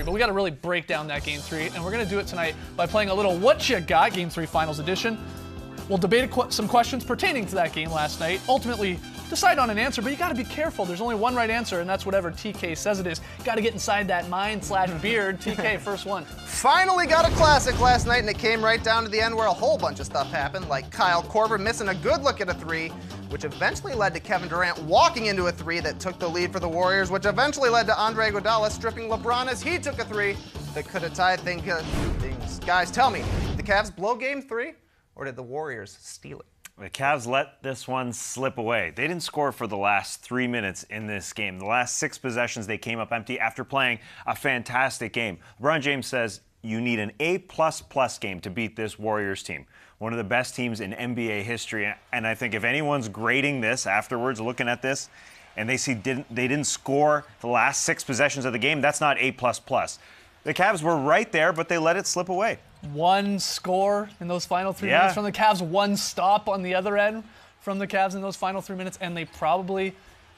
but we got to really break down that Game 3, and we're going to do it tonight by playing a little What You Got Game 3 Finals Edition. We'll debate some questions pertaining to that game last night, ultimately decide on an answer, but you got to be careful. There's only one right answer, and that's whatever TK says it is. Got to get inside that mind/beard. TK, first one. Finally got a classic last night, and it came right down to the end where a whole bunch of stuff happened, like Kyle Korver missing a good look at a three, which eventually led to Kevin Durant walking into a three that took the lead for the Warriors, which eventually led to Andre Iguodala stripping LeBron as he took a three that could have tied things. Guys, tell me, did the Cavs blow Game 3, or did the Warriors steal it? The Cavs let this one slip away. They didn't score for the last 3 minutes in this game. The last 6 possessions, they came up empty after playing a fantastic game. LeBron James says you need an A++ game to beat this Warriors team. One of the best teams in NBA history. And I think if anyone's grading this afterwards, looking at this, and they see they didn't score the last 6 possessions of the game, that's not A++. The Cavs were right there, but they let it slip away. One score in those final 3 minutes from the Cavs, one stop on the other end from the Cavs in those final 3 minutes, and they probably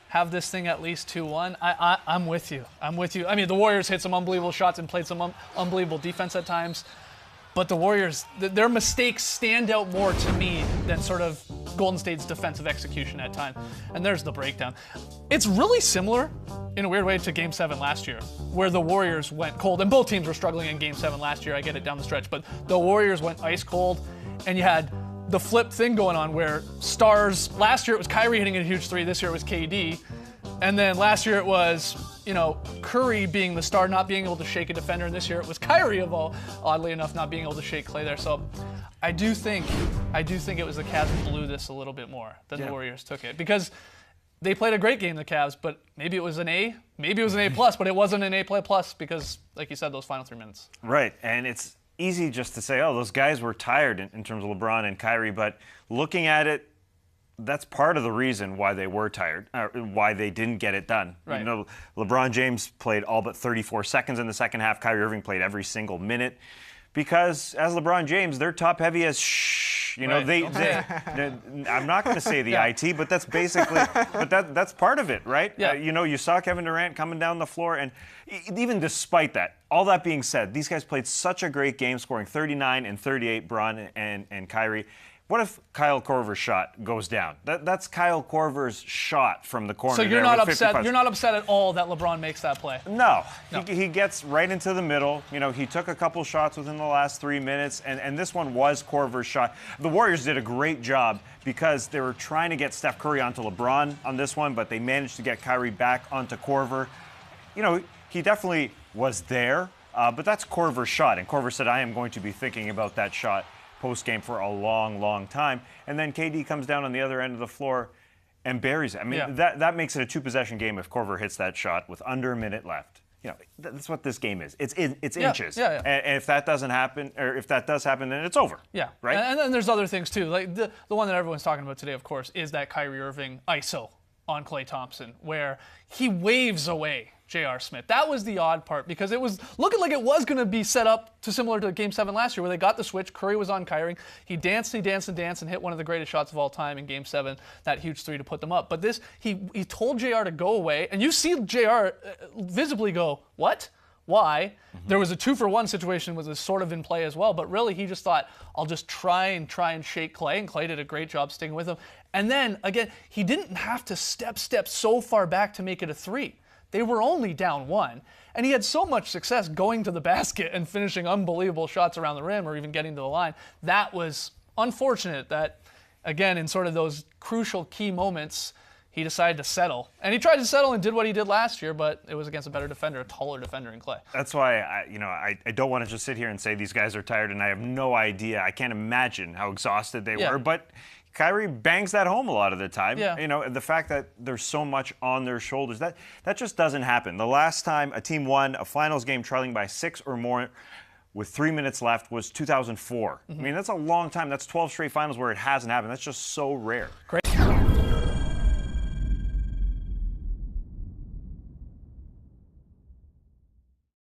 have this thing at least 2-1. I'm with you. I'm with you. I mean, the Warriors hit some unbelievable shots and played some unbelievable defense at times, but the Warriors, their mistakes stand out more to me than sort of Golden State's defensive execution at times. And there's the breakdown. It's really similar in a weird way to Game 7 last year, where the Warriors went cold, and both teams were struggling in Game 7 last year. I get it down the stretch, but the Warriors went ice cold, and you had the flip thing going on where stars, last year it was Kyrie hitting a huge three, this year it was KD, and then last year it was, Curry being the star, not being able to shake a defender, and this year it was Kyrie, oddly enough, not being able to shake Clay there. So I do think it was the Cavs who blew this a little bit more than the Warriors took it, because they played a great game, the Cavs, but maybe it was an A, maybe it was an A+, but it wasn't an A++ because, like you said, those final 3 minutes. Right, and it's easy just to say, oh, those guys were tired in terms of LeBron and Kyrie, but looking at it, that's part of the reason why they were tired, why they didn't get it done. Right. LeBron James played all but 34 seconds in the second half. Kyrie Irving played every single minute because, as LeBron James, they're top-heavy as shh. I'm not going to say the IT, but that's basically, that's part of it, right? Yeah. You saw Kevin Durant coming down the floor, and even despite that, all that being said, these guys played such a great game, scoring 39 and 38, Bron and Kyrie. What if Kyle Korver's shot goes down? That's Kyle Korver's shot from the corner. So you're not upset. You're not upset at all that LeBron makes that play. No. He gets right into the middle. He took a couple shots within the last 3 minutes, and this one was Korver's shot. The Warriors did a great job because they were trying to get Steph Curry onto LeBron on this one, but they managed to get Kyrie back onto Korver. He definitely was there, but that's Korver's shot, and Korver said, I am going to be thinking about that shot post-game for a long, long time. And then KD comes down on the other end of the floor and buries it. I mean, that makes it a 2-possession game if Korver hits that shot with under a minute left. That's what this game is. It's inches. And if that doesn't happen, or if that does happen, then it's over. Yeah. Right? And then there's other things, too. Like the one that everyone's talking about today, of course, is that Kyrie Irving ISO on Klay Thompson, where he waves away J.R. Smith. That was the odd part, because it was looking like it was going to be set up to similar to Game 7 last year, where they got the switch. Curry was on Kyrie. He danced and hit one of the greatest shots of all time in Game 7, that huge three to put them up. But this, he told J.R. to go away, and you see J.R. visibly go, what? Why? Mm-hmm. There was a 2-for-1 situation was sort of in play as well, but really he just thought, I'll just try and shake Klay, and Klay did a great job sticking with him. And then, again, he didn't have to step so far back to make it a three. They were only down 1, and he had so much success going to the basket and finishing unbelievable shots around the rim or even getting to the line. That was unfortunate that, again, in sort of those crucial key moments, he decided to settle. And he tried to settle and did what he did last year, but it was against a better defender, a taller defender in Klay. That's why I don't want to just sit here and say these guys are tired, and I have no idea. I can't imagine how exhausted they were, but Kyrie bangs that home a lot of the time. The fact that there's so much on their shoulders, that just doesn't happen. The last time a team won a finals game trailing by 6 or more with 3 minutes left was 2004. Mm-hmm. I mean, that's a long time. That's 12 straight finals where it hasn't happened. That's just so rare. Great.